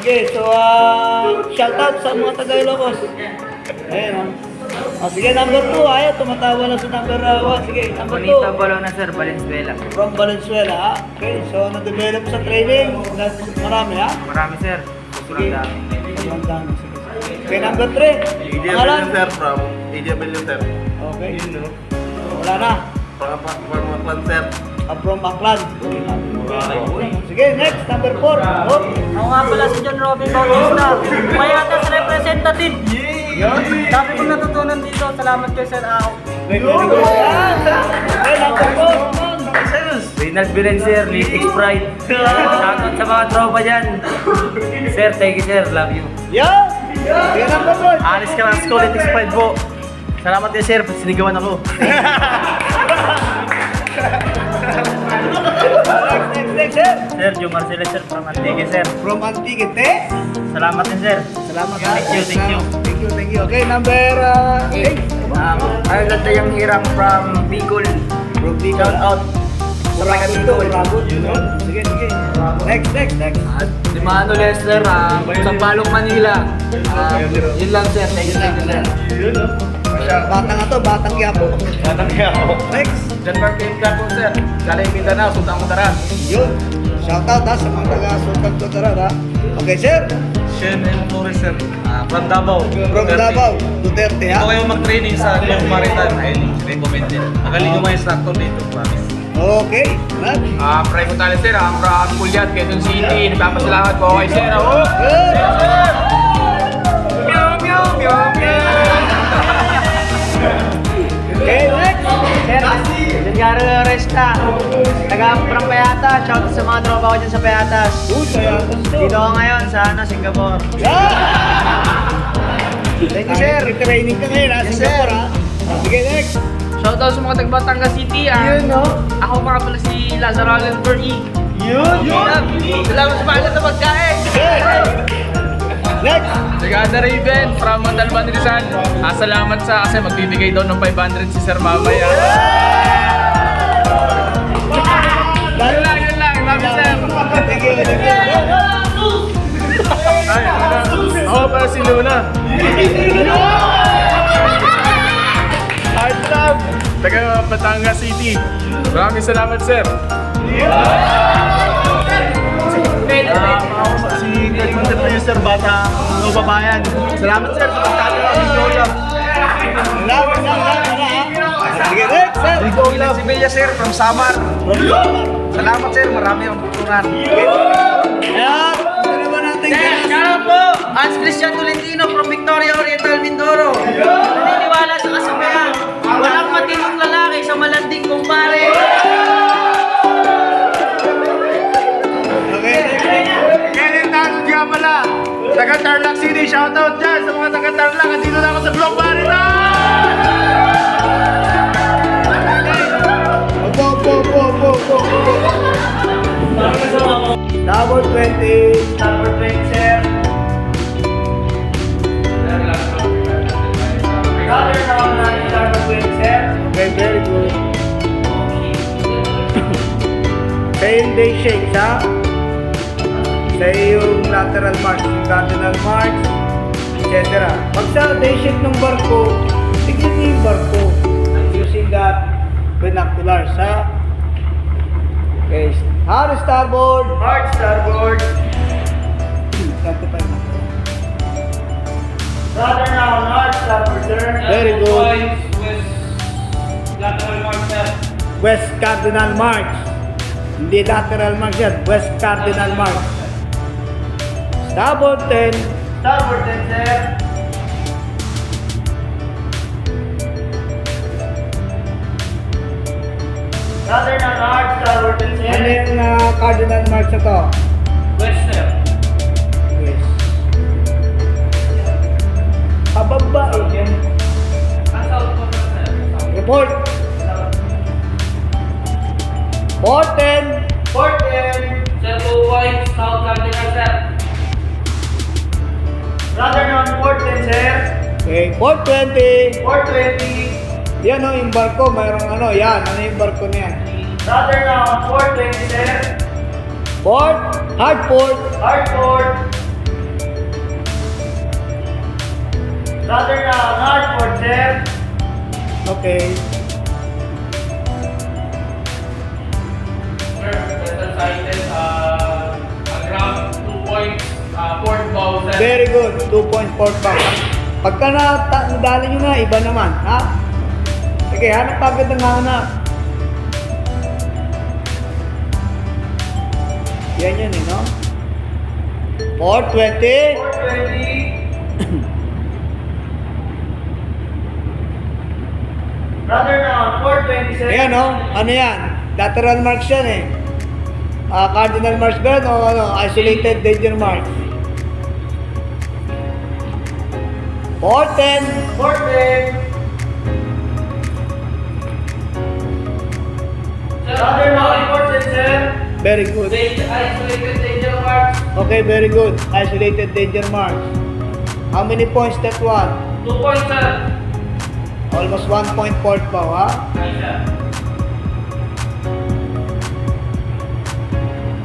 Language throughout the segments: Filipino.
Okay, so shout out sa mga taga-Ilocos. Ayan, sige, number 2. Ayaw, tumatawa na sa number 1. Sige, number 2. Bonita Bolona sir, Valenzuela. From Valenzuela, ha? Okay, so na-develop sa training. Marami, ha? Marami sir. Sige. Sobrang dami. Sobrang dami. Okay, number 3. Pangalan? sir, from EJW sir. Okay. Wala na. From Aklan sir. From Aklan. Sige, next, number 4. Oh. Ako nga pala si John Robin Bautista, Payatas representative. Dami kong natutunan dito. Salamat kay Sir Ao. Very good. Okay, number 4. Reynald Biren sir, Litix Pride. Shoutout sa mga tropa dyan. Sir, thank you sir, love you. Yeah. Sige, number 4. Alis ka lang sa Litix Pride po. Salamat din sir, sinigawan ako. Next, sir. Sir, Joe Marcelo sir, from Antique sir. From Antique, eh? Salamat din sir. Salamat, ha? Thank you. Okay, number 8. Ireland na yung hirang from Bicol. From Bicol. Shout out. Sa mga dito, Rabot. Sige. Next. Si Mano Lester, Sampaloc, Manila. Yun lang sir, thank you sir. Batang ito, Batang Quiapo. Next. John Mark Kempta po sir, Galay Mindanao, Sultan Kudarat. Yun. Shoutout, ha, sa mga taga-Sultan Kudarat, ha. Okay, sir. Shen and Flores sir, from Davao. From Davao, Duterte, ha. Ito kayo mag-training sa Club Maritime. Ayun, recommended. Magaling yung mga instructor dito, promise. Okay. Next. Pray ko tayo sir, from Pulyat, Quezon City. Nagpapasalamat po kay sir. Good. Okay, next. Sir, Jengaro Resta, taga-from Payatas. Shout out sa mga tropa ko dyan sa Payatas. Sayatas to. Dito ako ngayon sa Singapore. Yeah. Thank you sir. Training ka ngayon, ha, Yes, Singapore, sir. ha. Sige, next. Shoutout sa mga taga-Batangas City. Yun, no? Ako mga pala si Lazaro Allen Bernie. Yun. Salamat sa mga na pagkain. Next. Tagada Raven from Montalban Rizal. Salamat sa kasi magbibigay daw ng 500 si Sir mamaya. Yun lang. Love you, Sir. Ako pala si Luna. Heart love. Taga Batangas City. Maraming salamat, Sir. Si Content Producer Bata Babayan. Salamat, sir, sa pagkakita ng Rico Love. Sige, next, sir. Rico si Bella sir, from Samar. Salamat sir, marami ang tutunan. Ayan, ito naman natin. Shoutout po, Hans Christian Tolentino from Victoria Oriental, Mindoro. Naniniwala sa kasabihan, walang matinong lalaki sa malanding kumpare. Okay, next. Kenneth Tanod nga pala, taga Tarlac City, shoutout dyan sa mga taga Tarlac. Dito na ako sa Block Maritime! Double 20. Number 20, sir. Number 20, sir. Okay, very good. Same day shakes, ha? Sa'yo yung lateral march, yung cardinal march, etc. Pag sa day shake ng barko, tignan niyo yung barko using that binoculars, ha? Okay, hard starboard. Hard starboard. 25 na. Brother now, hard starboard, sir. Very good. Lateral march, sir. West Cardinal March. Hindi lateral march yan. West Cardinal March. Starboard 10. Starboard 10, sir. Brother now, hard starboard 10, sir. Ano yung Cardinal March na to? West, sir. Yes. Pababa eh. South po, sir. Report. Port 10. Port 10. Sir, 2 points, South Cardinal, sir. Brother now, Port 10, sir. Okay, Port 20. Port 20. Yan o, yung barko, mayroong ano, yan. Ano yung barko na yan? Brother now, Port 20, sir. Port, hard port. Hard port. Brother na Hartford, sir. Okay. Sir, that's cited a gram 2 points, port bow, sir. Very good. 2.4 pounds. Pagka nadali nyo na, iba naman. Ha? Sige, hanap agad ng hanap. Yan yun eh, no? 420. 420. Brother na 420, sir. Ayan, no? Ano yan? Lateral marks yan eh. Cardinal marks ba yan o ano? Isolated danger marks. 410. 410. Brother na 410, sir. Very good. Isolated danger marks. Okay, very good. Isolated danger marks. How many points that one? 2 points, sir. Almost 1.4 pa, ha? Ay, sir.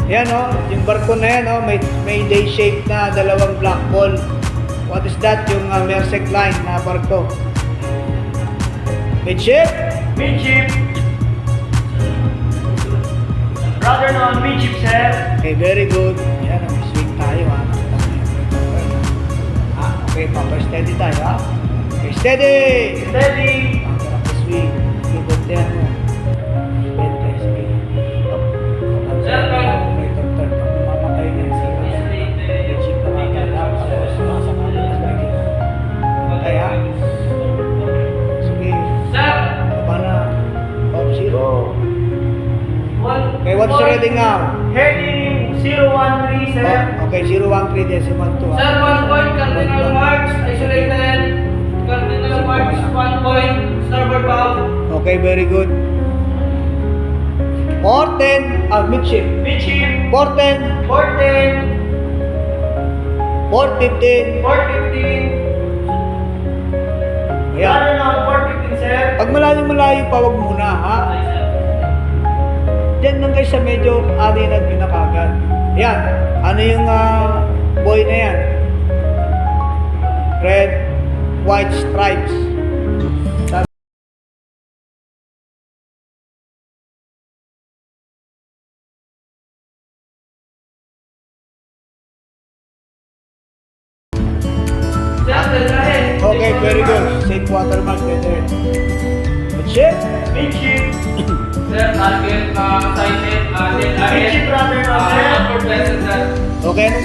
Yan, no? Yung barko na yan, no? May day shape na dalawang black ball. What is that? Yung Mersek line na barko. Midship? Midship. Brother na midship, sir. Okay, very good. Yan, swing tayo, ha? Okay, papa-steady tayo, ha? Okay, steady! Steady. Ang sarap na swing. Ikot yan, mo. Bente, sige. Up. Sir, Okay, turn. Pag mamatay na yung zero. Midship na agad, ha? Tapos, nasa kanan, lagi. Okay, ha? Sige. Sir, Baba na. Top zero. One. Okay, what's the reading now? Heading 013, sir. Oh, okay, 013 decimal 2. sir, 1 point, cardinal marks, isolated. Cardinal marks, 1 point, starboard bow. Okay, very good. 410, midship. Midship. 410, 410. 415. 415. Ayan. Brother na 415, sir. Pag malayo pa, wag muna, ha? Ay, sir. Diyan lang kayo sa medyo aninag yun na kagad. Yan. Ano yung boy na yan? Red, white stripes. Sir, dalahin. Okay, very good. Safe watermark there. Midship. Midship. Sir, target, cited, dead ahead. Midship, brother na, sir. Outward vessel, sir. Okay.